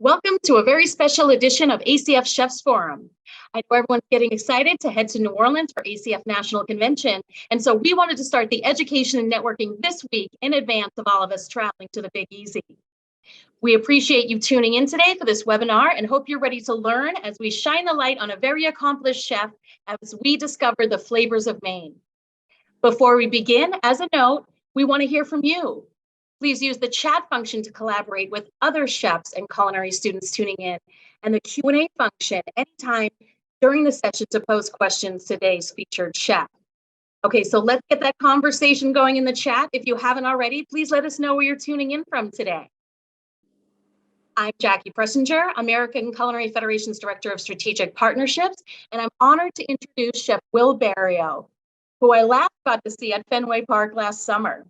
Welcome to a very special edition of ACF Chefs Forum. I know everyone's getting excited to head to New Orleans for ACF National Convention, and so we wanted to start the education and networking this week in advance of all of us traveling to the Big Easy. We appreciate you tuning in today for this webinar and hope you're ready to learn as we shine the light on a very accomplished chef as we discover the flavors of Maine. Before we begin, as a note, we want to hear from you. Please use the chat function to collaborate with other chefs and culinary students tuning in, and the Q&A function anytime during the session to pose questions to today's featured chef. Okay, so let's get that conversation going in the chat. If you haven't already, please let us know where you're tuning in from today. I'm Jackie Pressinger, American Culinary Federation's Director of Strategic Partnerships, and I'm honored to introduce Chef Will Beriau, who I last got to see at Fenway Park last summer.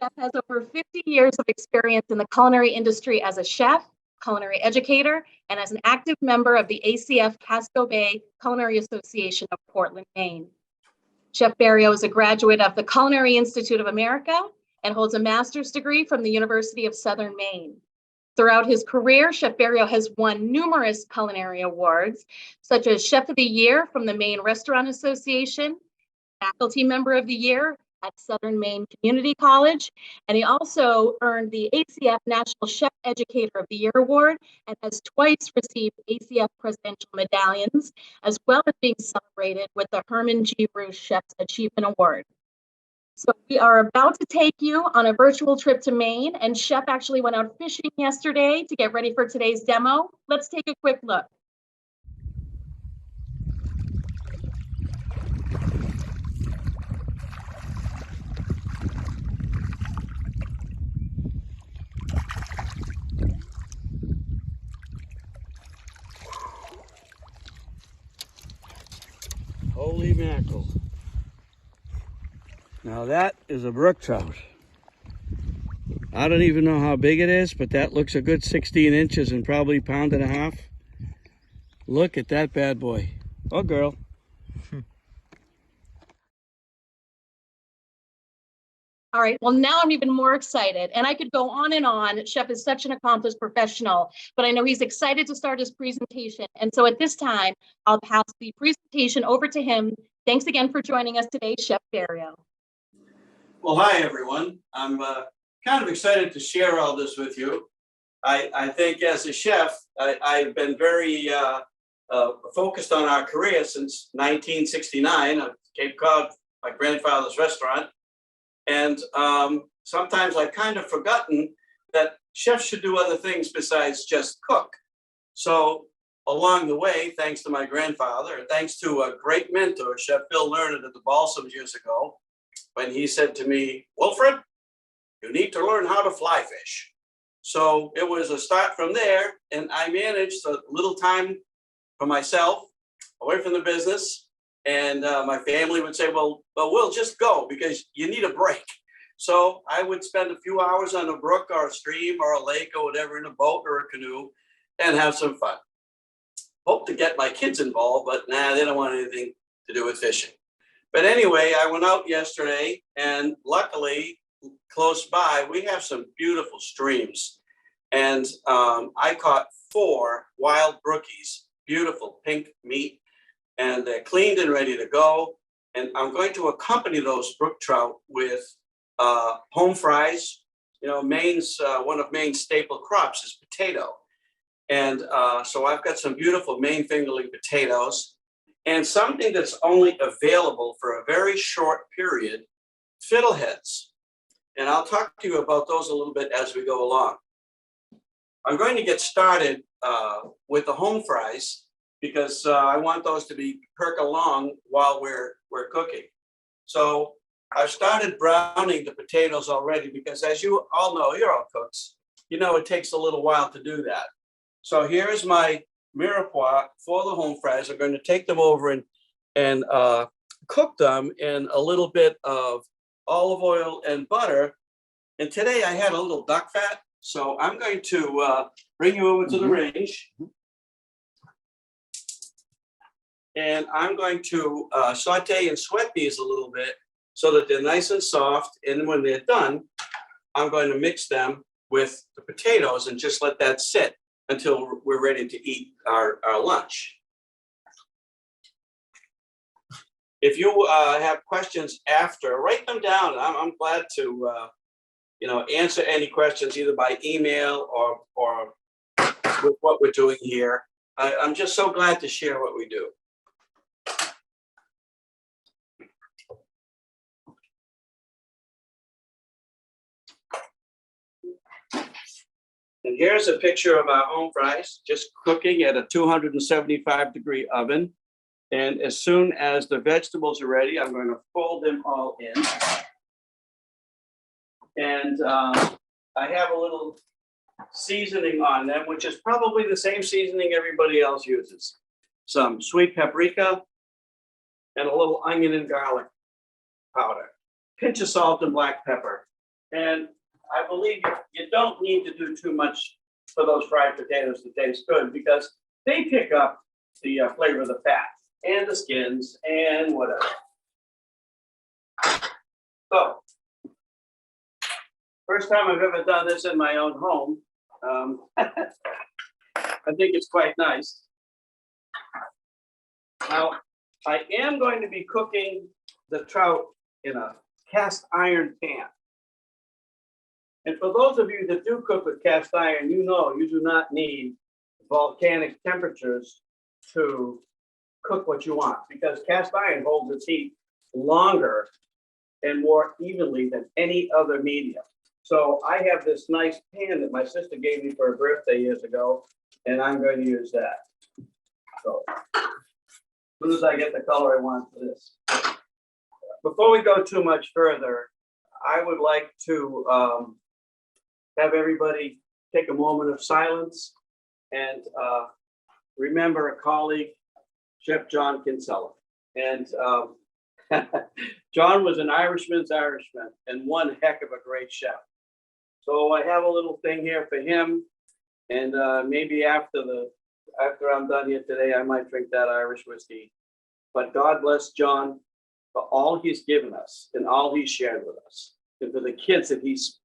Chef has over 50 years of experience in the culinary industry as a chef, culinary educator, and as an active member of the ACF Casco Bay Culinary Association of Portland, Maine. Chef Beriau is a graduate of the Culinary Institute of America and holds a master's degree from the University of Southern Maine. Throughout his career, Chef Beriau has won numerous culinary awards, such as Chef of the Year from the Maine Restaurant Association, Faculty Member of the Year at Southern Maine Community College, and he also earned the ACF National Chef Educator of the Year Award and has twice received ACF Presidential Medallions, as well as being celebrated with the Herman G. Roos Chef's Achievement Award. So we are about to take you on a virtual trip to Maine, and Chef actually went out fishing yesterday to get ready for today's demo. Let's take a quick look. Holy mackerel. Now that is a brook trout. I don't even know how big it is, but that looks a good 16 inches and probably a pound and a half. Look at that bad boy. Oh, girl. All right, well, now I'm even more excited, and I could go on and on. Chef is such an accomplished professional, but I know he's excited to start his presentation. And so at this time, I'll pass the presentation over to him. Thanks again for joining us today, Chef Beriau. Well, hi, everyone. I'm kind of excited to share all this with you. I think as a chef, I've been very focused on our career since 1969 at Cape Cod, my grandfather's restaurant. And sometimes I've kind of forgotten that chefs should do other things besides just cook. So along the way, thanks to my grandfather, and thanks to a great mentor, Chef Phil Learned at the Balsams years ago, when he said to me, Wilfred, you need to learn how to fly fish. So it was a start from there, and I managed a little time for myself, away from the business. And my family would say, well, we'll just go because you need a break. So I would spend a few hours on a brook or a stream or a lake or whatever in a boat or a canoe and have some fun. Hope to get my kids involved, but nah, they don't want anything to do with fishing. But anyway, I went out yesterday, and luckily close by, we have some beautiful streams. And I caught 4 wild brookies, beautiful pink meat. And they're cleaned and ready to go. And I'm going to accompany those brook trout with home fries. You know, Maine's one of Maine's staple crops is potato. And so I've got some beautiful Maine fingerling potatoes and something that's only available for a very short period, fiddleheads. And I'll talk to you about those a little bit as we go along. I'm going to get started with the home fries, because I want those to be perk along while we're cooking. So I've started browning the potatoes already because, as you all know, you're all cooks, you know it takes a little while to do that. So here's my mirepoix for the home fries. I'm going to take them over and cook them in a little bit of olive oil and butter. And today I had a little duck fat, so I'm going to bring you over to the range. And I'm going to saute and sweat these a little bit so that they're nice and soft. And when they're done, I'm going to mix them with the potatoes and just let that sit. until we're ready to eat our lunch. If you have questions after, write them down. I'm glad to answer any questions either by email or with what we're doing here. I'm just so glad to share what we do. And here's a picture of our home fries, just cooking at a 275-degree oven. And as soon as the vegetables are ready, I'm going to fold them all in. And I have a little seasoning on them, which is probably the same seasoning everybody else uses. Some sweet paprika and a little onion and garlic powder, pinch of salt and black pepper. And I believe you don't need to do too much for those fried potatoes to taste good, because they pick up the flavor of the fat and the skins and whatever. So, first time I've ever done this in my own home. I think it's quite nice. Now, I am going to be cooking the trout in a cast iron pan. And for those of you that do cook with cast iron, you know you do not need volcanic temperatures to cook what you want, because cast iron holds its heat longer and more evenly than any other medium. So I have this nice pan that my sister gave me for her birthday years ago, and I'm going to use that. So as soon as I get the color I want for this. Before we go too much further, I would like to have everybody take a moment of silence and remember a colleague, Chef John Kinsella. And John was an Irishman's Irishman and one heck of a great chef. So I have a little thing here for him, and maybe after I'm done here today, I might drink that Irish whiskey. But God bless John for all he's given us and all he's shared with us, and for the kids that he's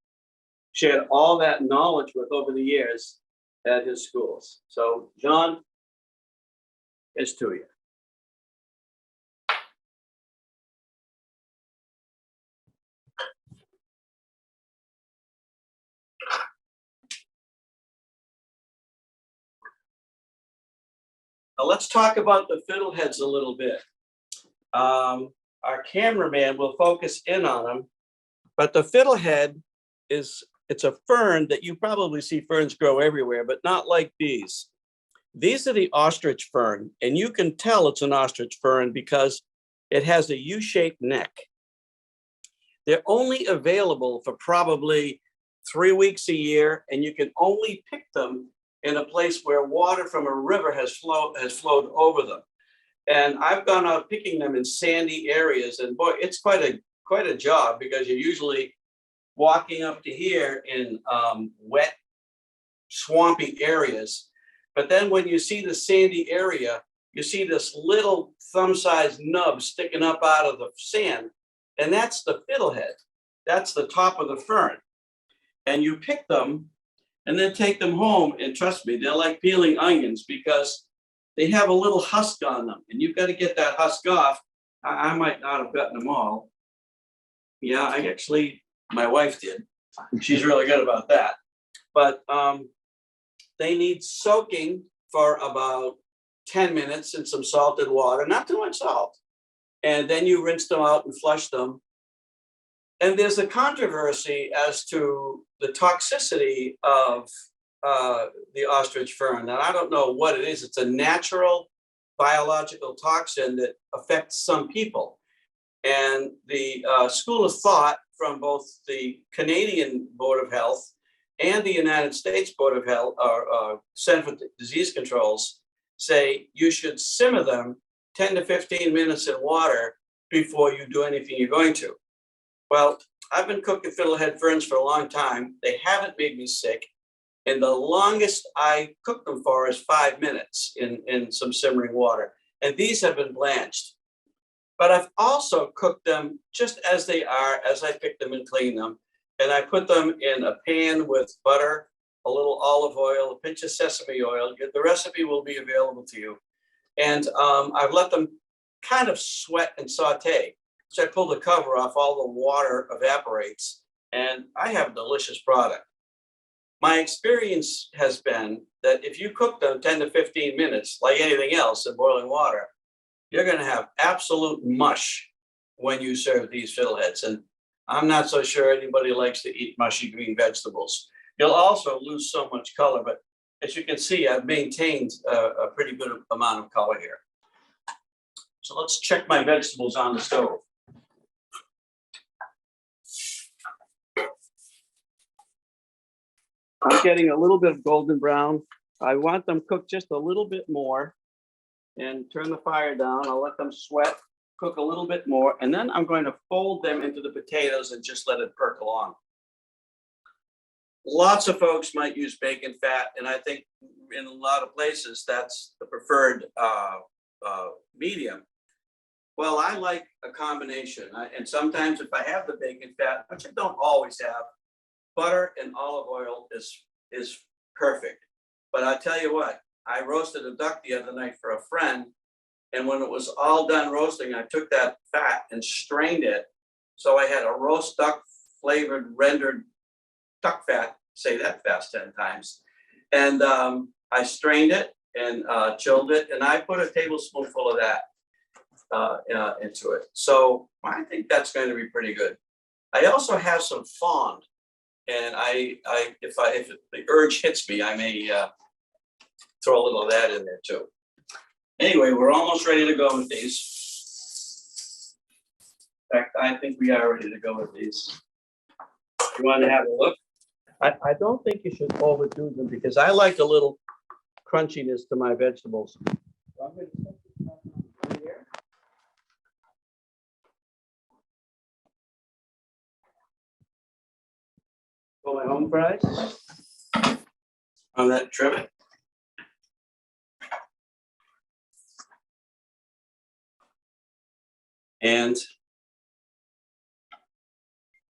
shared all that knowledge with over the years at his schools. So John, it's to you. Now let's talk about the fiddleheads a little bit. Our cameraman will focus in on them, but the fiddlehead it's a fern that you probably see ferns grow everywhere, but not like these. These are the ostrich fern, and you can tell it's an ostrich fern because it has a U-shaped neck. They're only available for probably 3 weeks a year, and you can only pick them in a place where water from a river has flowed over them. And I've gone out picking them in sandy areas, and boy, it's quite a job, because you're usually walking up to here in wet, swampy areas. But then when you see the sandy area, you see this little thumb-sized nub sticking up out of the sand, and that's the fiddlehead. That's the top of the fern. And you pick them and then take them home, and trust me, they're like peeling onions, because they have a little husk on them, and you've got to get that husk off. I might not have gotten them all. Yeah, my wife did. She's really good about that. But they need soaking for about 10 minutes in some salted water, not too much salt. And then you rinse them out and flush them. And there's a controversy as to the toxicity of the ostrich fern. And I don't know what it is. It's a natural biological toxin that affects some people. And the school of thought from both the Canadian Board of Health and the United States Board of Health, or Center for Disease Controls, say you should simmer them 10 to 15 minutes in water before you do anything you're going to. Well, I've been cooking fiddlehead ferns for a long time. They haven't made me sick. And the longest I cook them for is 5 minutes in some simmering water. And these have been blanched. But I've also cooked them just as they are, as I pick them and clean them. And I put them in a pan with butter a little olive oil, a pinch of sesame oil. The recipe will be available to you. And I've let them kind of sweat and saute. So I pull the cover off, all the water evaporates, and I have a delicious product. My experience has been that if you cook them 10 to 15 minutes, like anything else in boiling water, you're going to have absolute mush when you serve these fiddleheads. And I'm not so sure anybody likes to eat mushy green vegetables. You'll also lose so much color, but as you can see, I've maintained a pretty good amount of color here. So let's check my vegetables on the stove. I'm getting a little bit of golden brown. I want them cooked just a little bit more, and turn the fire down. I'll let them sweat, cook a little bit more, and then I'm going to fold them into the potatoes and just let it perk along. Lots of folks might use bacon fat, and I think in a lot of places that's the preferred medium. Well, I like a combination, and sometimes if I have the bacon fat, which I don't always have, butter and olive oil is perfect. But I tell you what, I roasted a duck the other night for a friend, and when it was all done roasting, I took that fat and strained it. So I had a roast duck flavored rendered duck fat, say that fast 10 times. And I strained it and chilled it, and I put a tablespoonful of that into it. So I think that's going to be pretty good. I also have some fond, and if the urge hits me, I may throw a little of that in there too. Anyway, we're almost ready to go with these. In fact, I think we are ready to go with these. You want to have a look? I don't think you should overdo them because I like a little crunchiness to my vegetables. So I'm going to set this up on here. Pull my home fries on that trivet. And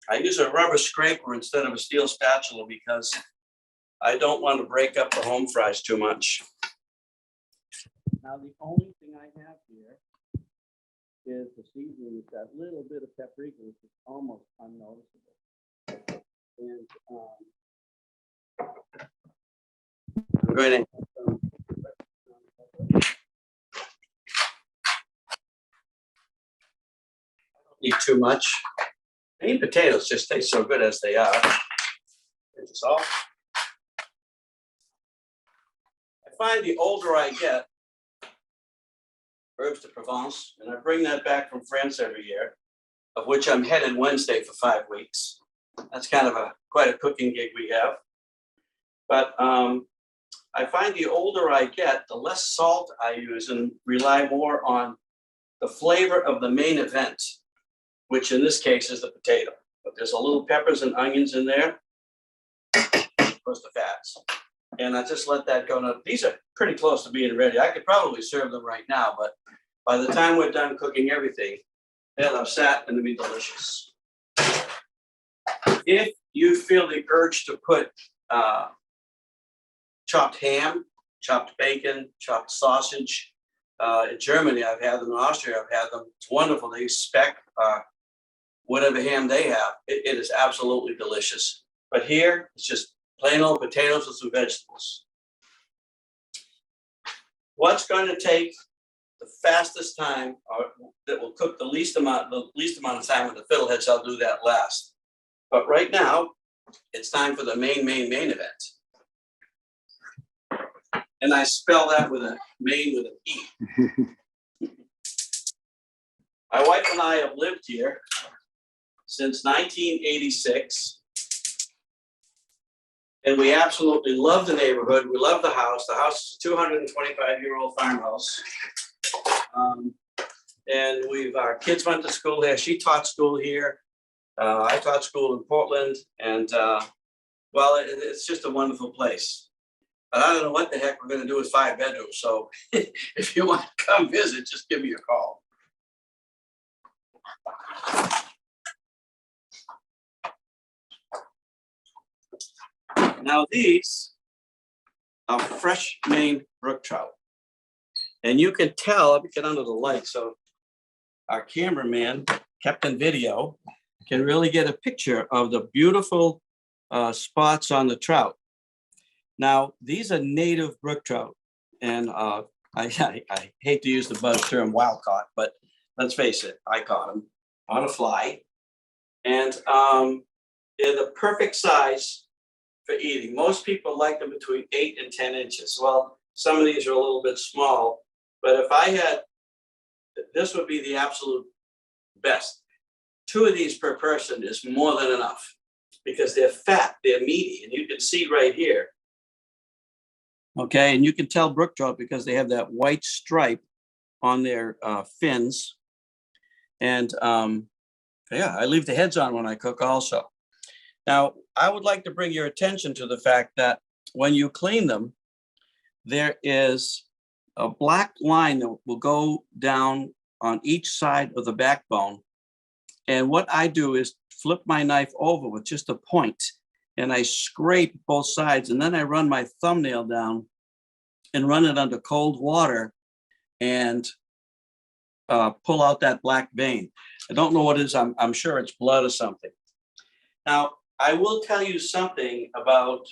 I use a rubber scraper instead of a steel spatula because I don't want to break up the home fries too much. Now, the only thing I have here is the seasoning with that little bit of paprika, which is almost unnoticeable. And I'm going to have some. Eat too much. Any potatoes just taste so good as they are. There's the salt. I find the older I get, herbs de Provence, and I bring that back from France every year, of which I'm headed Wednesday for 5 weeks. That's kind of quite a cooking gig we have. But I find the older I get, the less salt I use and rely more on the flavor of the main event, which in this case is the potato. But there's a little peppers and onions in there, plus the fats. And I just let that go. Now, these are pretty close to being ready. I could probably serve them right now, but by the time we're done cooking everything, they'll have sat and they'll be delicious. If you feel the urge to put chopped ham, chopped bacon, chopped sausage, in Germany, I've had them. In Austria, I've had them. It's wonderful. They spec whatever ham they have. It is absolutely delicious. But here, it's just plain old potatoes with some vegetables. What's going to take the fastest time, or that will cook the least amount of time with the fiddleheads, I'll do that last. But right now, it's time for the main event. And I spell that with a Maine with an E. My wife and I have lived here since 1986. And we absolutely love the neighborhood. We love the house. The house is a 225-year-old farmhouse. And our kids went to school here. She taught school here. I taught school in Portland. And well, it's just a wonderful place. But I don't know what the heck we're going to do with 5 bedrooms. So if you want to come visit, just give me a call. Now these are fresh Maine brook trout. And you can tell, let me get under the light so our cameraman, Captain Video, can really get a picture of the beautiful spots on the trout. Now, these are native brook trout. And I hate to use the buzz term wild caught, but let's face it, I caught them on a fly. And they're the perfect size for eating. Most people like them between 8 and 10 inches. Well, some of these are a little bit small, but if I had, this would be the absolute best. 2 of these per person is more than enough because they're fat, they're meaty, and you can see right here. Okay, and you can tell brook trout because they have that white stripe on their fins. And yeah, I leave the heads on when I cook also. Now, I would like to bring your attention to the fact that when you clean them, there is a black line that will go down on each side of the backbone. And what I do is flip my knife over with just a point and I scrape both sides, and then I run my thumbnail down and run it under cold water and pull out that black vein. I don't know what it is. I'm sure it's blood or something. Now, I will tell you something about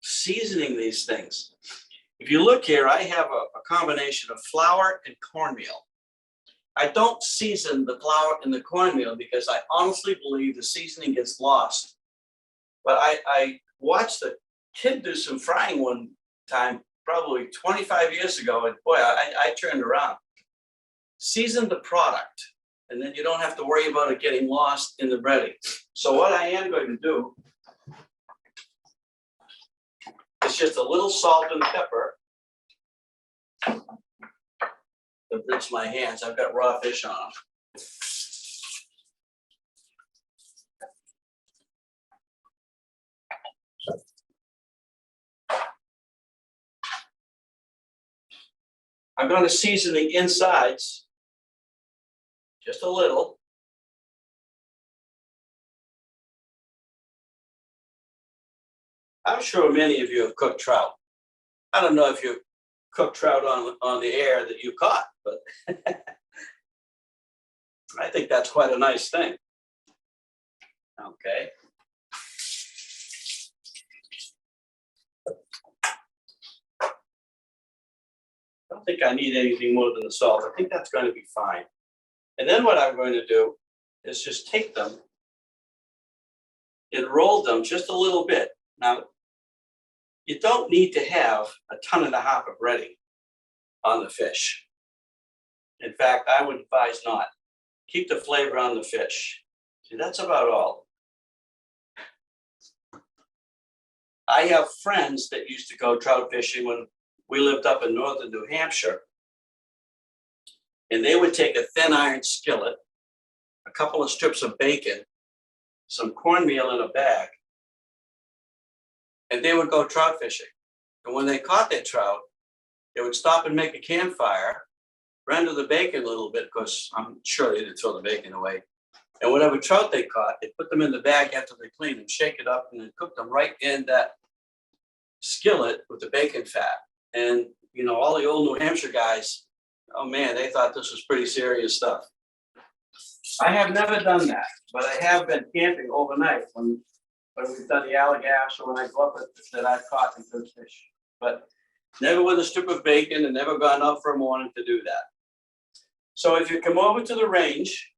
seasoning these things. If you look here, I have a combination of flour and cornmeal. I don't season the flour and the cornmeal because I honestly believe the seasoning gets lost. But I watched a kid do some frying one time, probably 25 years ago, and boy, I turned around. Season the product, and then you don't have to worry about it getting lost in the breading. So what I am going to do is just a little salt and pepper to rinse my hands. I've got raw fish on them. I'm going to season the insides just a little. I'm sure many of you have cooked trout. I don't know if you cooked trout on the air that you caught, but I think that's quite a nice thing. Okay. I don't think I need anything more than the salt. I think that's going to be fine. And then what I'm going to do is just take them and roll them just a little bit. Now, you don't need to have a ton and a half of breading on the fish. In fact, I would advise not. Keep the flavor on the fish. See, that's about all. I have friends that used to go trout fishing when we lived up in northern New Hampshire. And they would take a thin iron skillet, a couple of strips of bacon, some cornmeal in a bag, and they would go trout fishing. And when they caught their trout, they would stop and make a campfire, render the bacon a little bit, because I'm sure they didn't throw the bacon away. And whatever trout they caught, they put them in the bag after they cleaned them, shake it up, and then cook them right in that skillet with the bacon fat. And, you know, all the old New Hampshire guys, oh man, they thought this was pretty serious stuff. I have never done that, but I have been camping overnight when we've done the allagash or when I go up that I've caught and good fish. But never with a strip of bacon and never gone out for a morning to do that. So if you come over to the range,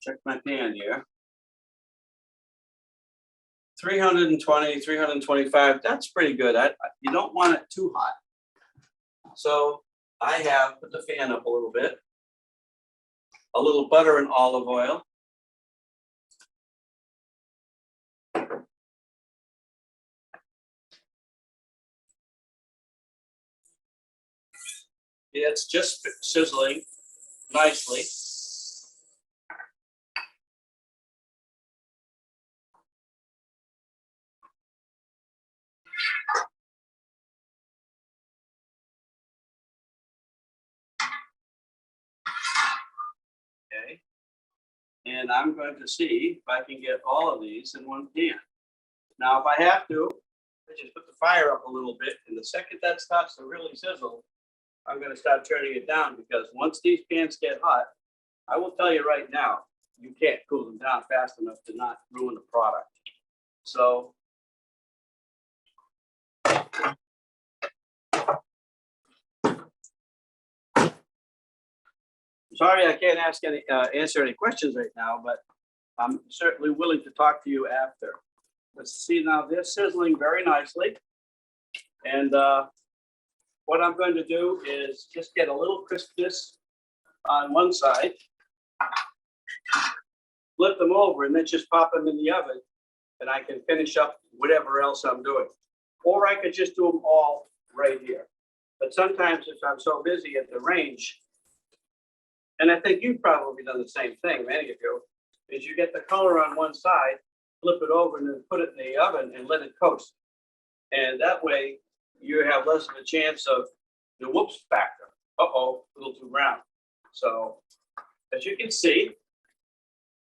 check my pan here. 320, 325, that's pretty good. You don't want it too hot. So I have put the fan up a little bit, a little butter and olive oil. It's just sizzling nicely. And I'm going to see if I can get all of these in one pan. Now, if I have to, I just put the fire up a little bit. And the second that starts to really sizzle, I'm going to start turning it down, because once these pans get hot, I will tell you right now, you can't cool them down fast enough to not ruin the product. So sorry, I can't answer any questions right now, but I'm certainly willing to talk to you after. Let's see, now they're sizzling very nicely. And what I'm going to do is just get a little crispness on one side, flip them over, and then just pop them in the oven, and I can finish up whatever else I'm doing. Or I could just do them all right here. But sometimes if I'm so busy at the range, and I think you've probably done the same thing, many of you, is you get the color on one side, flip it over, and then put it in the oven and let it coast. And that way you have less of a chance of the whoops factor. Uh-oh, a little too brown. So as you can see,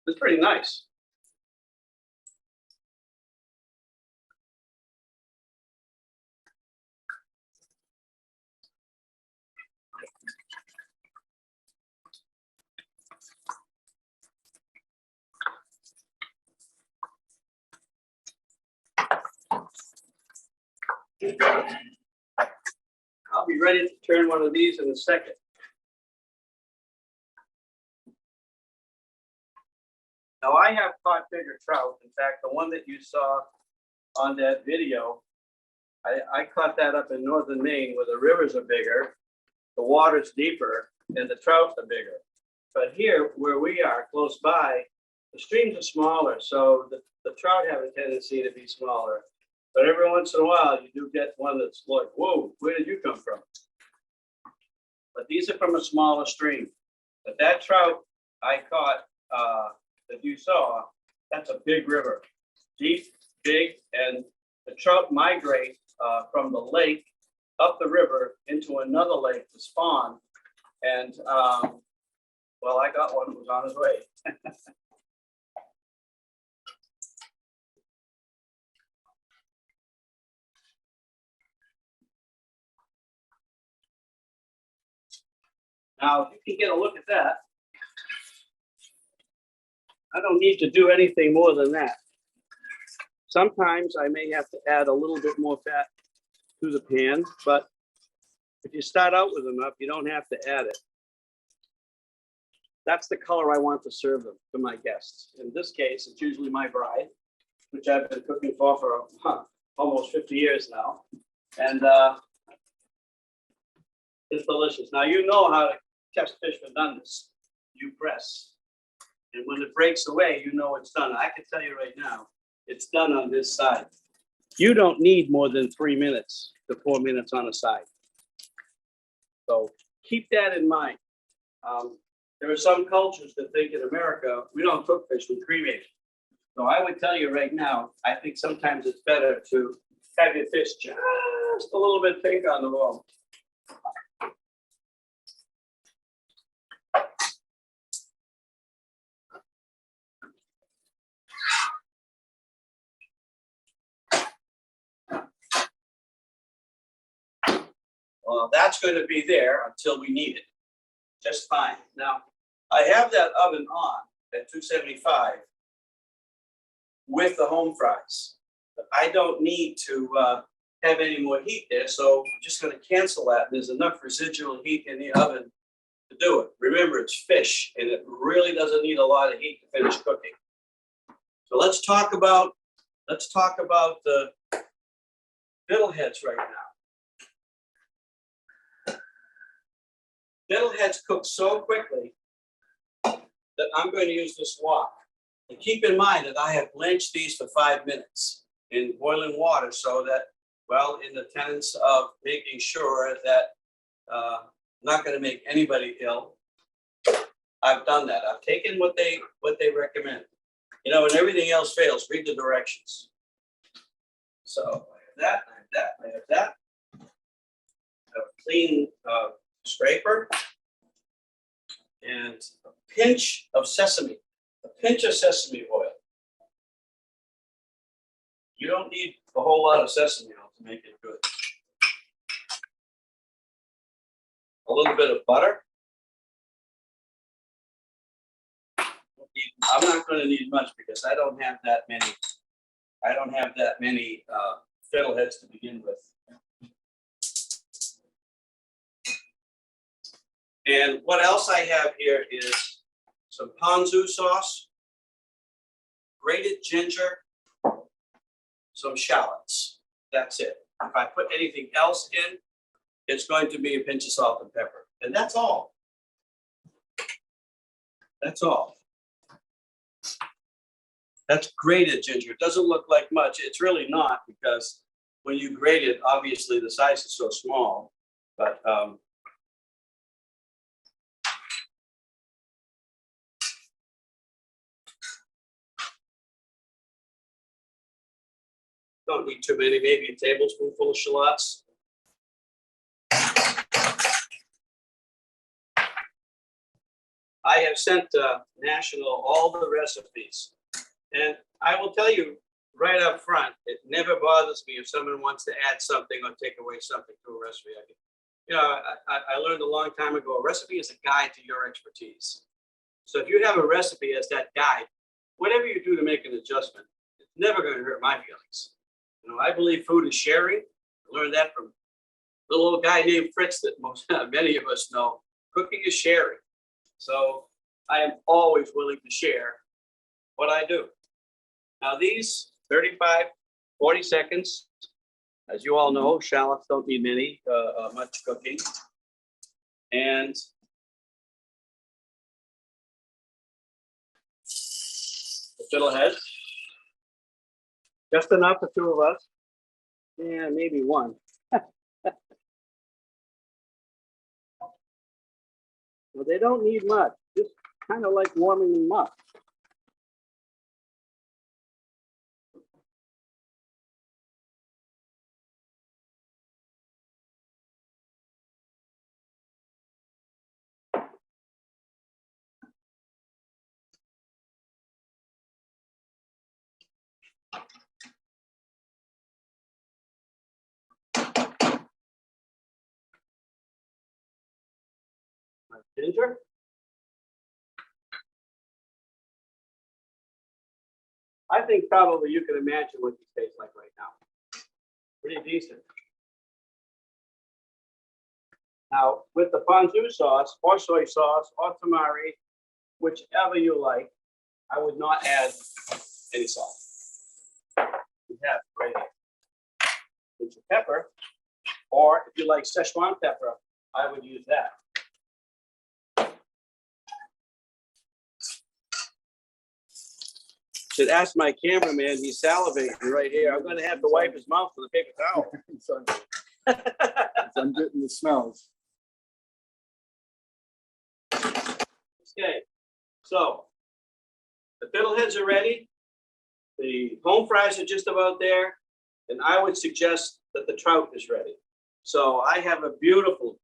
it's pretty nice. I'll be ready to turn one of these in a second. Now I have caught bigger trout. In fact, the one that you saw on that video, I caught that up in northern Maine, where the rivers are bigger, the water's deeper, and the trout are bigger. But here, where we are, close by, the streams are smaller, so the trout have a tendency to be smaller. But every once in a while, you do get one that's like, whoa, where did you come from? But these are from a smaller stream. But that trout I caught that you saw, that's a big river, deep, big, and the trout migrate from the lake up the river into another lake to spawn. And well, I got one who was on his way. Now, if you can get a look at that, I don't need to do anything more than that. Sometimes I may have to add a little bit more fat to the pan, but if you start out with enough, you don't have to add it. That's the color I want to serve them to my guests. In this case, it's usually my bride, which I've been cooking for almost 50 years now. And it's delicious. Now, you know how Chef's Fish have done this. You press. And when it breaks away, you know it's done. I can tell you right now, it's done on this side. You don't need more than 3 minutes to 4 minutes on a side. So keep that in mind. There are some cultures that think in America, we don't cook fish, we cremate it. So I would tell you right now, I think sometimes it's better to have your fish just a little bit pink on the bone. Well, that's going to be there until we need it. Just fine. Now, I have that oven on at 275 with the home fries. But I don't need to have any more heat there, so I'm just going to cancel that. There's enough residual heat in the oven to do it. Remember, it's fish, and it really doesn't need a lot of heat to finish cooking. So let's talk about the fiddleheads right now. Fiddleheads cook so quickly that I'm going to use this wok. And keep in mind that I have blanched these for 5 minutes in boiling water, so that, well, in the tenets of making sure that I'm not going to make anybody ill, I've done that. I've taken what they recommend. You know, when everything else fails, read the directions. So I have that, I have that. I have a clean scraper and a pinch of sesame. A pinch of sesame oil. You don't need a whole lot of sesame oil to make it good. A little bit of butter. I'm not going to need much because I don't have that many. I don't have that many fiddleheads to begin with. And what else I have here is some ponzu sauce, grated ginger, some shallots. That's it. If I put anything else in, it's going to be a pinch of salt and pepper. And that's all. That's all. That's grated ginger. It doesn't look like much. It's really not, because when you grate it, obviously the size is so small. But don't need too many, maybe a tablespoonful of shallots. I have sent National all the recipes, and I will tell you right up front, it never bothers me if someone wants to add something or take away something to a recipe. I learned a long time ago, a recipe is a guide to your expertise. So if you have a recipe as that guide, whatever you do to make an adjustment, it's never going to hurt my feelings. I believe food is sharing. I learned that from a little old guy named Fritz that many of us know. Cooking is sharing. So I am always willing to share what I do. Now these 35, 40 seconds, as you all know, shallots don't need much cooking. And the fiddlehead, just enough for two of us. Yeah, maybe one. Well, they don't need much, just kind of like warming them up. Ginger. I think probably you can imagine what these taste like right now. Pretty decent. Now, with the ponzu sauce or soy sauce or tamari, whichever you like, I would not add any salt. You have right here. With your pepper, or if you like Szechuan pepper, I would use that. Should ask my cameraman, he's salivating right here. I'm going to have to wipe his mouth with a paper towel. I'm getting the smells. Okay, so the fiddleheads are ready. The home fries are just about there. And I would suggest that the trout is ready. So I have a beautiful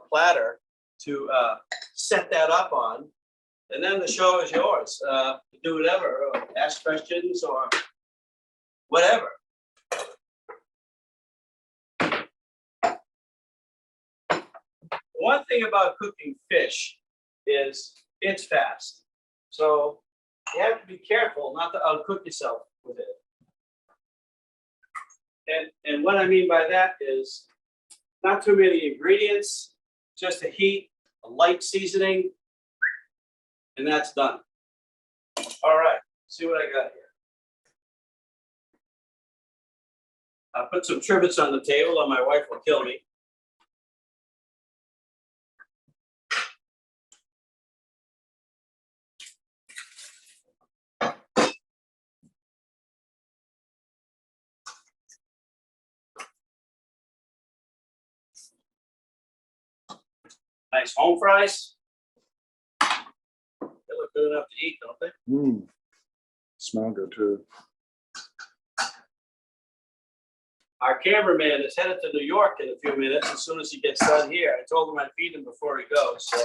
platter to set that up on. And then the show is yours. Do whatever, or ask questions or whatever. One thing about cooking fish is it's fast. So you have to be careful not to uncook yourself with it. And what I mean by that is not too many ingredients, just a heat, a light seasoning, and that's done. All right, see what I got here. I put some trivets on the table, or my wife will kill me. Nice home fries. They look good enough to eat, don't they? Mm. Smell good too. Our cameraman is headed to New York in a few minutes as soon as he gets done here. I told him I'd feed him before he goes, so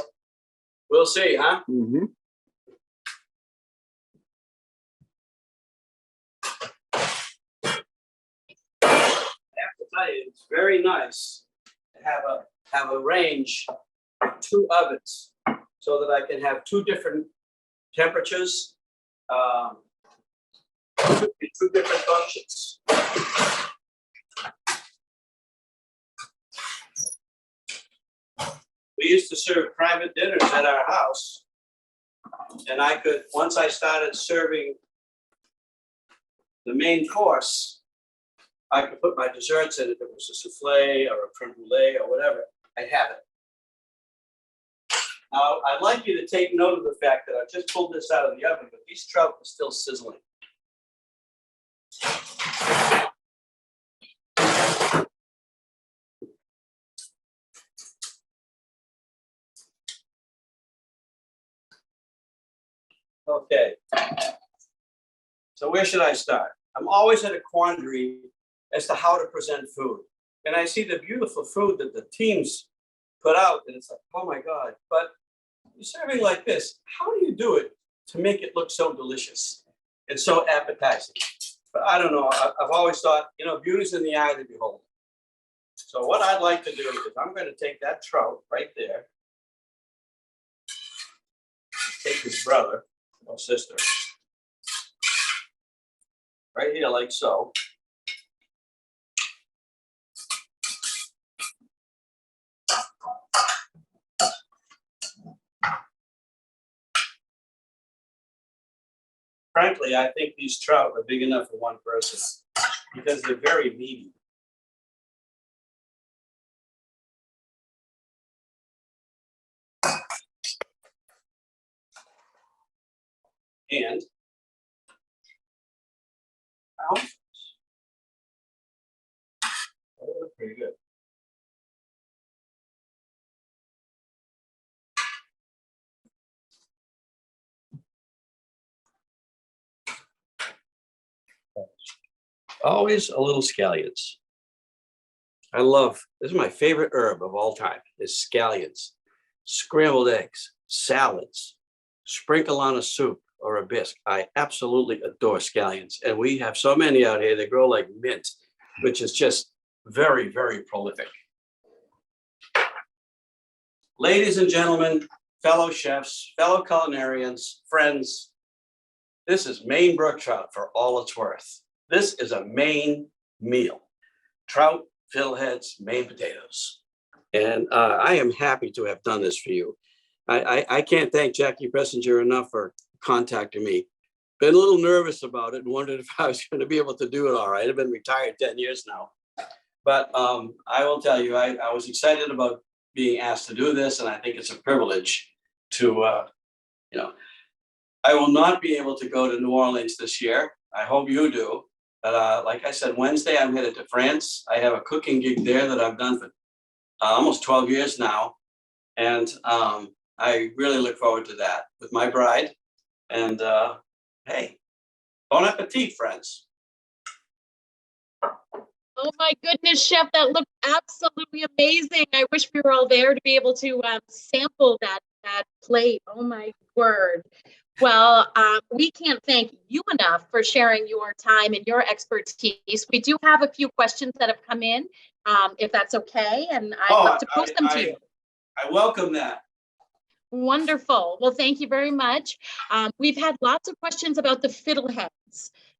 we'll see, huh? Mm-hmm. tell you, it's very nice to have a range of 2 ovens so that I can have 2 different temperatures, 2 different functions. We used to serve private dinners at our house, and I could, once I started serving the main course, I could put my desserts in. If it was a souffle or a creme brulee or whatever, I'd have it. Now, I'd like you to take note of the fact that I just pulled this out of the oven, but these trout are still sizzling. Okay. So where should I start? I'm always at a quandary as to how to present food. And I see the beautiful food that the teams put out, and it's like, oh my God. But you're serving like this, how do you do it to make it look so delicious and so appetizing? But I don't know. I've always thought, you know, beauty's in the eye of the beholder. So what I'd like to do is I'm going to take that trout right there, take his brother or sister, right here like so. Frankly, I think these trout are big enough for one person because they're very meaty. And oh, they look pretty good. Always a little scallions. I love, this is my favorite herb of all time, is scallions. Scrambled eggs, salads, sprinkle on a soup or a bisque. I absolutely adore scallions. And we have so many out here, they grow like mint, which is just very, very prolific. Ladies and gentlemen, fellow chefs, fellow culinarians, friends, this is Maine brook trout for all it's worth. This is a Maine meal. Trout, fiddleheads, Maine potatoes. And I am happy to have done this for you. I can't thank Jackie Pressinger enough for contacting me. Been a little nervous about it and wondered if I was going to be able to do it all right. I've been retired 10 years now. But I will tell you, I was excited about being asked to do this, and I think it's a privilege to, you know, I will not be able to go to New Orleans this year. I hope you do. But like I said, Wednesday, I'm headed to France. I have a cooking gig there that I've done for almost 12 years now. And I really look forward to that with my bride. And hey, bon appetit, friends. Oh my goodness, Chef, that looked absolutely amazing. I wish we were all there to be able to sample that plate. Oh my word. Well, we can't thank you enough for sharing your time and your expertise. We do have a few questions that have come in, if that's okay, and I'd love to post them to you. I welcome that. Wonderful. Well, thank you very much. We've had lots of questions about the fiddleheads.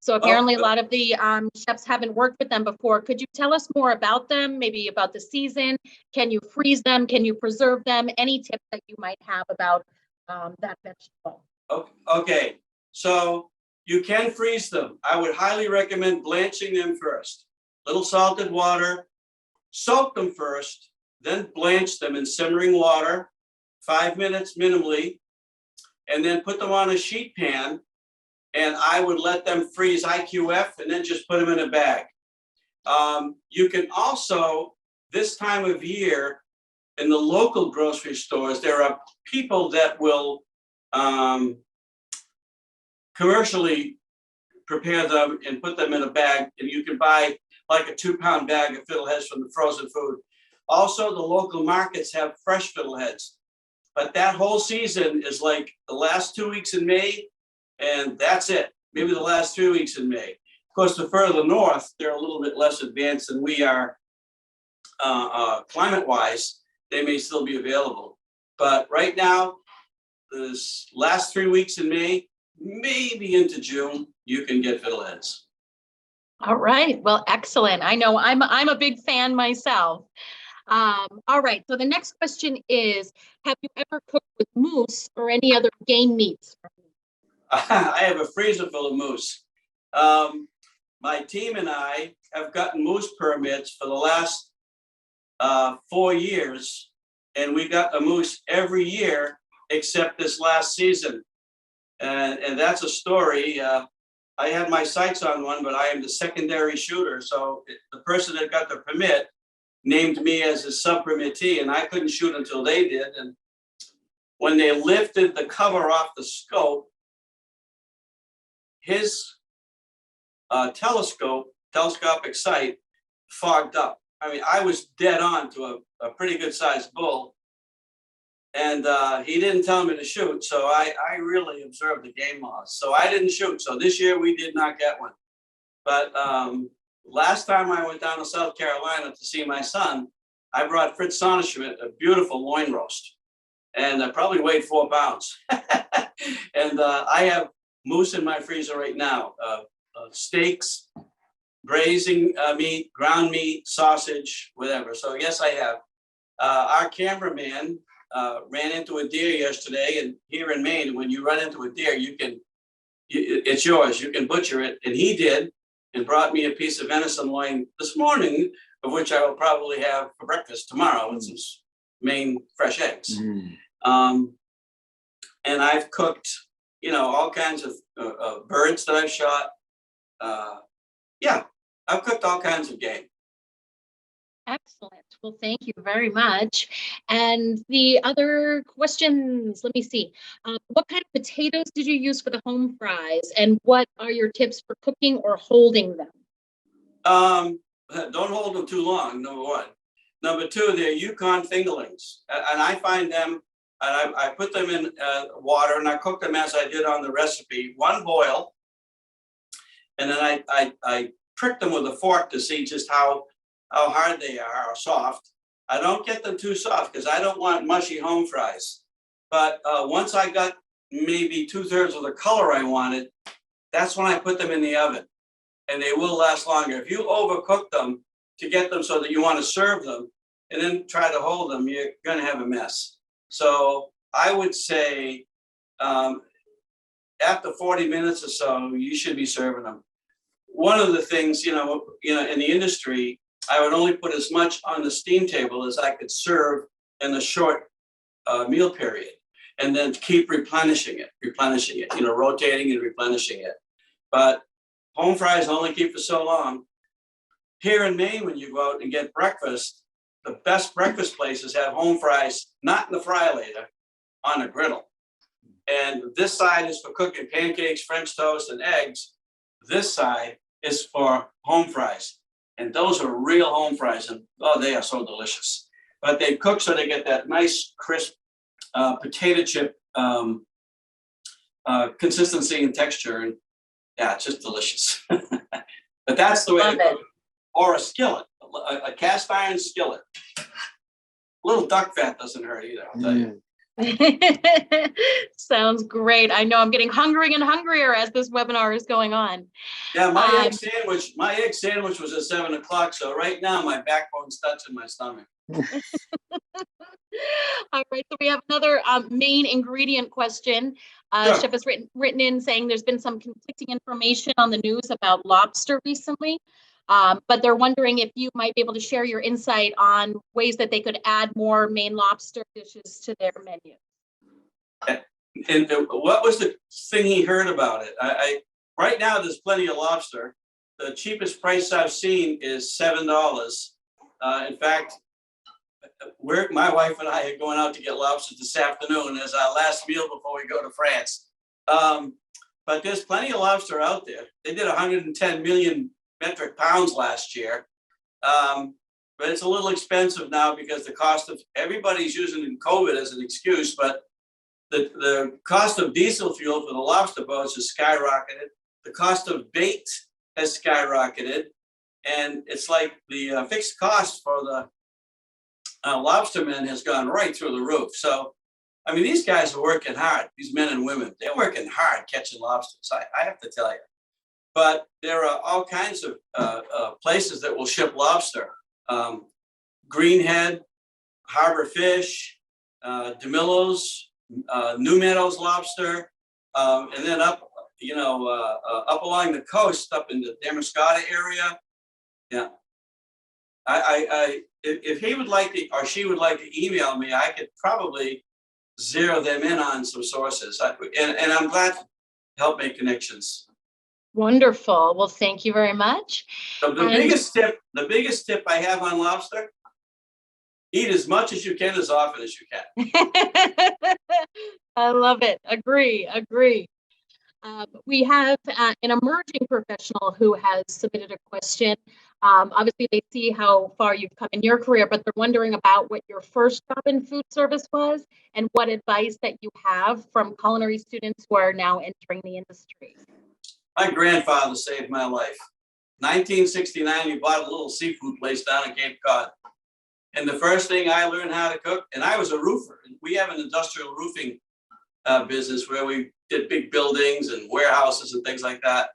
So apparently a lot of the chefs haven't worked with them before. Could you tell us more about them, maybe about the season? Can you freeze them? Can you preserve them? Any tips that you might have about that vegetable? Okay, so you can freeze them. I would highly recommend blanching them first. Little salted water, soak them first, then blanch them in simmering water, 5 minutes minimally, and then put them on a sheet pan. And I would let them freeze IQF and then just put them in a bag. You can also, this time of year, in the local grocery stores, there are people that will commercially prepare them and put them in a bag, and you can buy like a 2-pound bag of fiddleheads from the frozen food. Also, the local markets have fresh fiddleheads, but that whole season is like the last 2 weeks in May, and that's it. Maybe the last 3 weeks in May. Of course, the further north, they're a little bit less advanced than we are, climate-wise, they may still be available. But right now, this last 3 weeks in May, maybe into June, you can get fiddleheads. All right. Well, excellent. I know I'm a big fan myself. All right. So the next question is, have you ever cooked with moose or any other game meats? I have a freezer full of moose. My team and I have gotten moose permits for the last 4 years, and we got a moose every year except this last season. And that's a story. I had my sights on one, but I am the secondary shooter. So the person that got the permit named me as his sub-permittee, and I couldn't shoot until they did. And when they lifted the cover off the scope, his telescopic sight fogged up. I mean, I was dead on to a pretty good sized bull, and he didn't tell me to shoot. So I really observed the game laws. So I didn't shoot. So this year we did not get one. But last time I went down to South Carolina to see my son, I brought Fritz Sonderschmidt a beautiful loin roast, and I probably weighed 4 pounds. And I have moose in my freezer right now. Steaks, braising meat, ground meat, sausage, whatever. So yes, I have. Our cameraman ran into a deer yesterday, and here in Maine, when you run into a deer, it's yours. You can butcher it, and he did, and brought me a piece of venison loin this morning, of which I will probably have for breakfast tomorrow with some Maine fresh eggs. And I've cooked, all kinds of birds that I've shot. Yeah, I've cooked all kinds of game. Excellent. Well, thank you very much. And the other questions, let me see. What kind of potatoes did you use for the home fries? And what are your tips for cooking or holding them? Don't hold them too long, number one. Number two, they're Yukon fingerlings. And I find them, and I put them in water, and I cook them as I did on the recipe, one boil. And then I prick them with a fork to see just how hard they are, or soft. I don't get them too soft because I don't want mushy home fries. But once I got maybe 2/3 of the color I wanted, that's when I put them in the oven, and they will last longer. If you overcook them to get them so that you want to serve them and then try to hold them, you're going to have a mess. So I would say after 40 minutes or so, you should be serving them. One of the things, in the industry, I would only put as much on the steam table as I could serve in a short meal period, and then keep replenishing it, rotating and replenishing it. But home fries only keep for so long. Here in Maine, when you go out and get breakfast, the best breakfast places have home fries, not in the fry later, on a griddle. And this side is for cooking pancakes, French toast, and eggs. This side is for home fries. And those are real home fries, and they are so delicious. But they cook so they get that nice, crisp potato chip consistency and texture, and yeah, it's just delicious. But that's the way to cook. Or a skillet, a cast iron skillet. A little duck fat doesn't hurt either, I'll tell you. Sounds great. I know I'm getting hungrier and hungrier as this webinar is going on. Yeah, my egg sandwich was at 7 o'clock. So right now my backbone's touching my stomach. All right, so we have another main ingredient question. Sure. Chef has written in saying there's been some conflicting information on the news about lobster recently. But they're wondering if you might be able to share your insight on ways that they could add more Maine lobster dishes to their menu. And what was the thing he heard about it? Right now, there's plenty of lobster. The cheapest price I've seen is $7. In fact, my wife and I are going out to get lobster this afternoon as our last meal before we go to France. But there's plenty of lobster out there. They did 110 million metric pounds last year. But it's a little expensive now because the cost of, everybody's using COVID as an excuse, but the cost of diesel fuel for the lobster boats has skyrocketed. The cost of bait has skyrocketed. And it's like the fixed cost for lobstermen has gone right through the roof. So, I mean, these guys are working hard. These men and women, they're working hard catching lobsters. I have to tell you. But there are all kinds of places that will ship lobster. Greenhead, Harbor Fish, DeMillo's, New Meadows Lobster, and then up, up along the coast, up in the Damariscotta area. Yeah. If he would like to, or she would like to email me, I could probably zero them in on some sources. And I'm glad to help make connections. Wonderful. Well, thank you very much. So the biggest tip I have on lobster, eat as much as you can, as often as you can. I love it. Agree. We have an emerging professional who has submitted a question. Obviously, they see how far you've come in your career, but they're wondering about what your first job in food service was and what advice that you have from culinary students who are now entering the industry. My grandfather saved my life. 1969, he bought a little seafood place down in Cape Cod. And the first thing I learned how to cook, and I was a roofer. We have an industrial roofing business where we did big buildings and warehouses and things like that.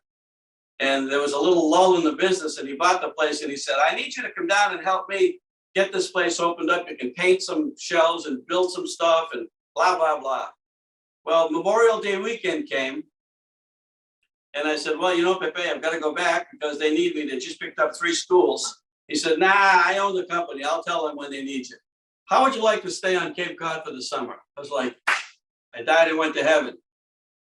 And there was a little lull in the business, and he bought the place and he said, I need you to come down and help me get this place opened up. You can paint some shelves and build some stuff and blah, blah, blah. Well, Memorial Day weekend came. And I said, well, Pepe, I've got to go back because they need me. They just picked up 3 schools. He said, nah, I own the company. I'll tell them when they need you. How would you like to stay on Cape Cod for the summer? I was like, I died and went to heaven.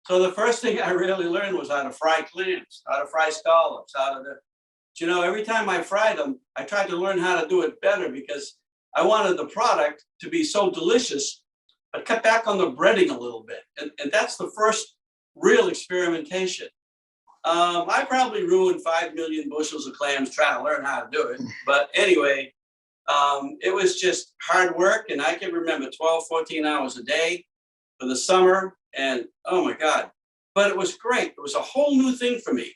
So the first thing I really learned was how to fry clams, how to fry scallops, every time I fried them, I tried to learn how to do it better because I wanted the product to be so delicious, but cut back on the breading a little bit. And that's the first real experimentation. I probably ruined 5 million bushels of clams trying to learn how to do it. But anyway, it was just hard work. And I can remember 12, 14 hours a day for the summer. And oh my God, but it was great. It was a whole new thing for me.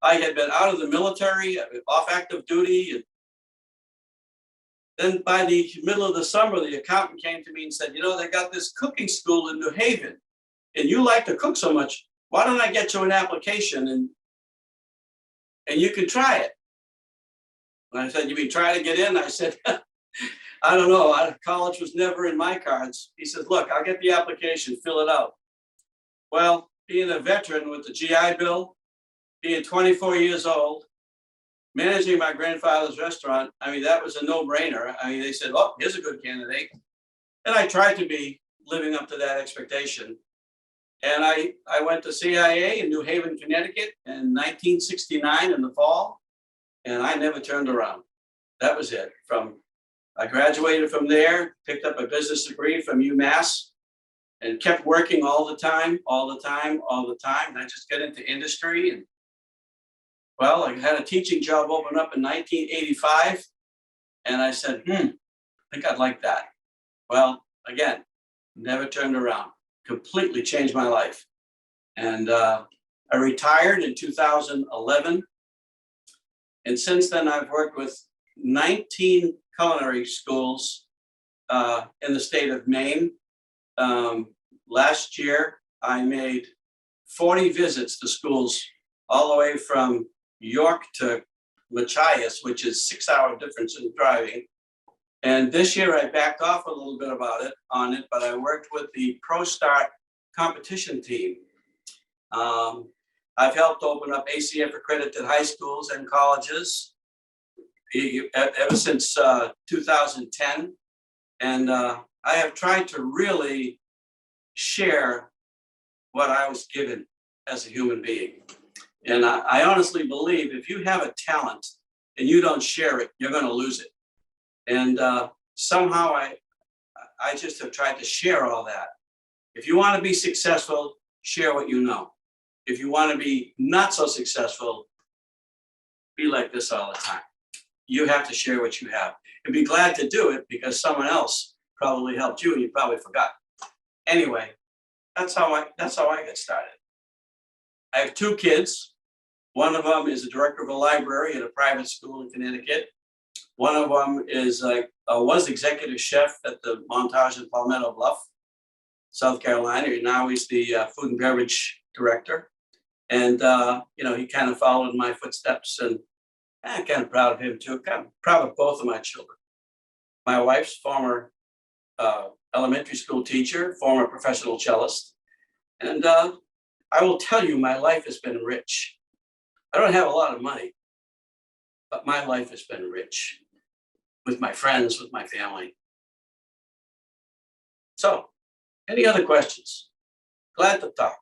I had been out of the military, off active duty. And then by the middle of the summer, the accountant came to me and said, they got this cooking school in New Haven and you like to cook so much. Why don't I get you an application and you can try it? And I said, you mean try to get in? I said, I don't know. College was never in my cards. He said, look, I'll get the application, fill it out. Well, being a veteran with the GI Bill, being 24 years old, managing my grandfather's restaurant, that was a no-brainer. They said, oh, here's a good candidate. And I tried to be living up to that expectation. And I went to CIA in New Haven, Connecticut in 1969 in the fall, and I never turned around. That was it. I graduated from there, picked up a business degree from UMass, and kept working all the time. And I just got into industry. And well, I had a teaching job open up in 1985. And I said, I think I'd like that. Well, again, never turned around. Completely changed my life. And I retired in 2011. And since then, I've worked with 19 culinary schools in the state of Maine. Last year, I made 40 visits to schools all the way from York to Machias, which is 6-hour difference in driving. And this year I backed off a little bit on it, but I worked with the Pro Start competition team. I've helped open up ACF accredited high schools and colleges ever since 2010. And I have tried to really share what I was given as a human being. And I honestly believe if you have a talent and you don't share it, you're going to lose it. And somehow I just have tried to share all that. If you want to be successful, share what you know. If you want to be not so successful, be like this all the time. You have to share what you have and be glad to do it because someone else probably helped you and you probably forgot. Anyway, that's how I got started. I have 2 kids. One of them is the director of a library at a private school in Connecticut. One of them is was executive chef at the Montage in Palmetto Bluff, South Carolina. Now he's the food and beverage director. And, he kind of followed in my footsteps, and I'm kind of proud of him too. Kind of proud of both of my children. My wife's former elementary school teacher, former professional cellist. And I will tell you, my life has been rich. I don't have a lot of money, but my life has been rich with my friends, with my family. So, any other questions? Glad to talk.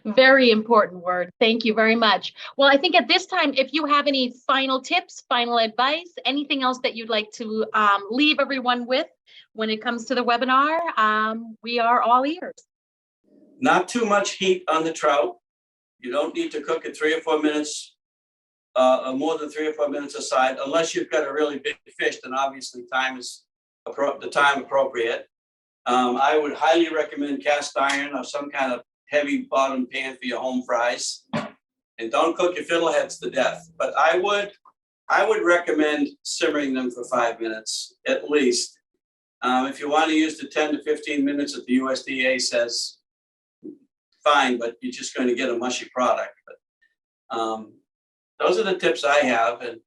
Very important word. Thank you very much. Well, I think at this time, if you have any final tips, final advice, anything else that you'd like to leave everyone with when it comes to the webinar, we are all ears. Not too much heat on the trout. You don't need to cook it 3 or 4 minutes, more than 3 or 4 minutes aside, unless you've got a really big fish, then obviously time is the time appropriate. I would highly recommend cast iron or some kind of heavy bottom pan for your home fries. And don't cook your fiddleheads to death. But I would recommend simmering them for 5 minutes at least. If you want to use the 10 to 15 minutes that the USDA says, fine, but you're just going to get a mushy product. But those are the tips I have. And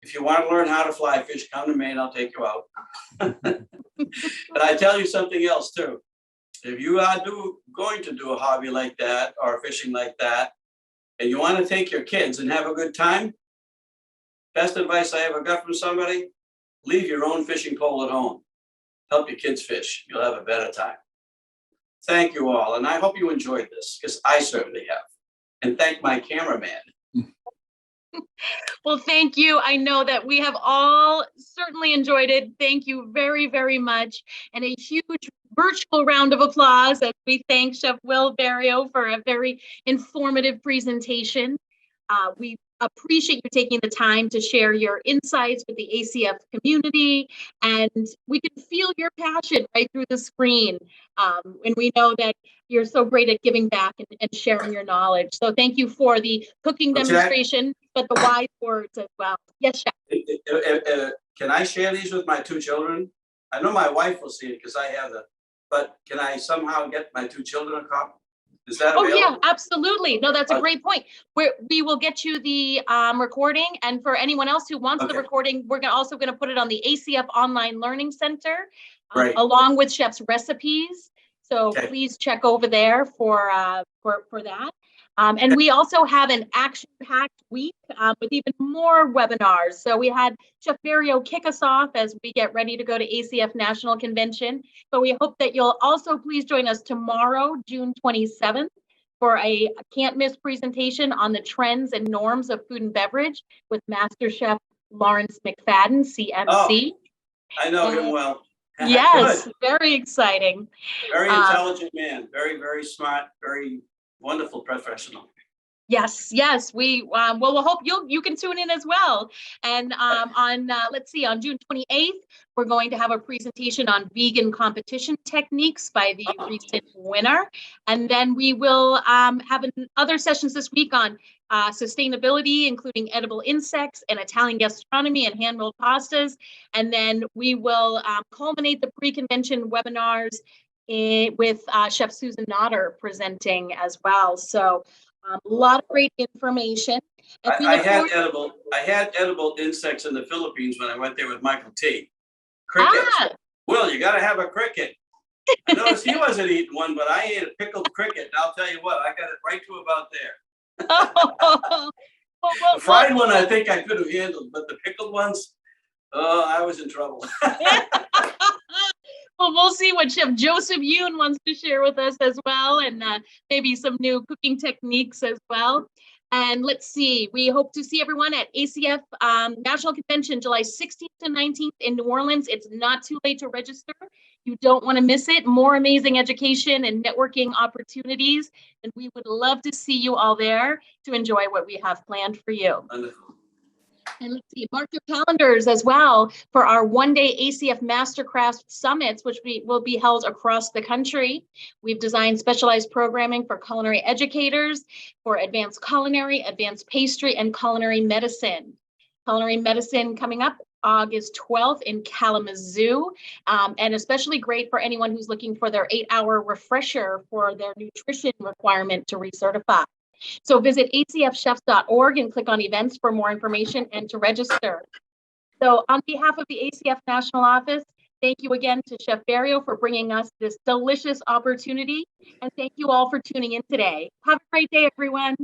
if you want to learn how to fly fish, come to Maine, I'll take you out. But I tell you something else too. If you are going to do a hobby like that or fishing like that, and you want to take your kids and have a good time, best advice I ever got from somebody, leave your own fishing pole at home. Help your kids fish. You'll have a better time. Thank you all. And I hope you enjoyed this, because I certainly have. And thank my cameraman. Well, thank you. I know that we have all certainly enjoyed it. Thank you very, very much. And a huge virtual round of applause as we thank Chef Will Beriau for a very informative presentation. We appreciate you taking the time to share your insights with the ACF community, and we can feel your passion right through the screen. And we know that you're so great at giving back and sharing your knowledge. So thank you for the cooking demonstration, but the wise words as well. Yes, Chef. Can I share these with my 2 children? I know my wife will see it because I have but can I somehow get my 2 children a copy? Is that available? Oh yeah, absolutely. No, that's a great point. We will get you the recording, and for anyone else who wants the recording, we're also going to put it on the ACF Online Learning Center, along with Chef's recipes. So please check over there for that. And we also have an action-packed week with even more webinars. So we had Chef Beriau kick us off as we get ready to go to ACF National Convention. But we hope that you'll also please join us tomorrow, June 27th, for a can't-miss presentation on the trends and norms of food and beverage with Master Chef Lawrence McFadden, CMC. Oh, I know him well. Yes, very exciting. Very intelligent man, very, very smart, very wonderful professional. Yes. We we'll hope you can tune in as well. And on June 28th, we're going to have a presentation on vegan competition techniques by the recent winner. And then we will have other sessions this week on sustainability, including edible insects and Italian gastronomy and hand-rolled pastas. And then we will culminate the pre-convention webinars with Chef Susan Notter presenting as well. So a lot of great information. I had edible insects in the Philippines when I went there with Michael T. Crickets. Will, you got to have a cricket. I noticed he wasn't eating one, but I ate a pickled cricket. And I'll tell you what, I got it right to about there. The fried one, I think I could have handled, but the pickled ones, I was in trouble. Well, we'll see what Chef Joseph Yoon wants to share with us as well, and maybe some new cooking techniques as well. And let's see, we hope to see everyone at ACF National Convention, July 16th to 19th in New Orleans. It's not too late to register. You don't want to miss it. More amazing education and networking opportunities. And we would love to see you all there to enjoy what we have planned for you. Wonderful. And let's see, mark your calendars as well for our one-day ACF Mastercraft Summits, which will be held across the country. We've designed specialized programming for culinary educators, for advanced culinary, advanced pastry, and culinary medicine. Culinary Medicine coming up August 12th in Kalamazoo, and especially great for anyone who's looking for their 8-hour refresher for their nutrition requirement to recertify. So visit acfchefs.org and click on events for more information and to register. So on behalf of the ACF National Office, thank you again to Chef Beriau for bringing us this delicious opportunity. And thank you all for tuning in today. Have a great day, everyone.